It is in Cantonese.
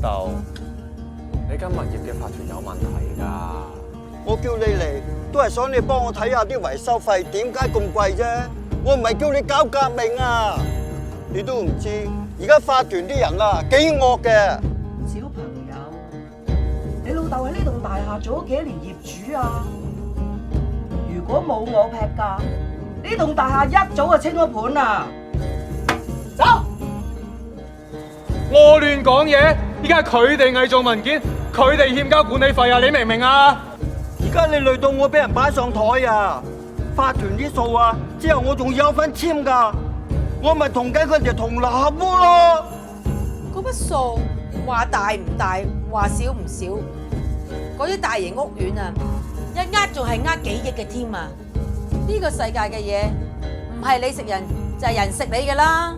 豆，你間物業嘅法團有問題㗎。我叫你嚟都係想你幫我睇下啲維修費點解咁貴啫，我唔係叫你搞革命啊！你都唔知而家法團啲人啊幾惡嘅。小朋友，你老豆喺呢棟大廈做咗幾多年業主啊？如果冇我劈價，呢棟大廈一早就清咗盤啦。走！我亂講嘢，依家佢哋偽造文件，佢哋欠交管理費啊！你明唔明啊？而家你累到我俾人擺上台啊！法團啲數啊，之後我仲有份簽㗎，我咪同緊佢哋同流合污咯。嗰筆數話大唔大，話少唔少，嗰啲大型屋苑啊，一呃仲係呃幾億嘅添啊！呢個世界嘅嘢唔係你食人就係人食你㗎啦。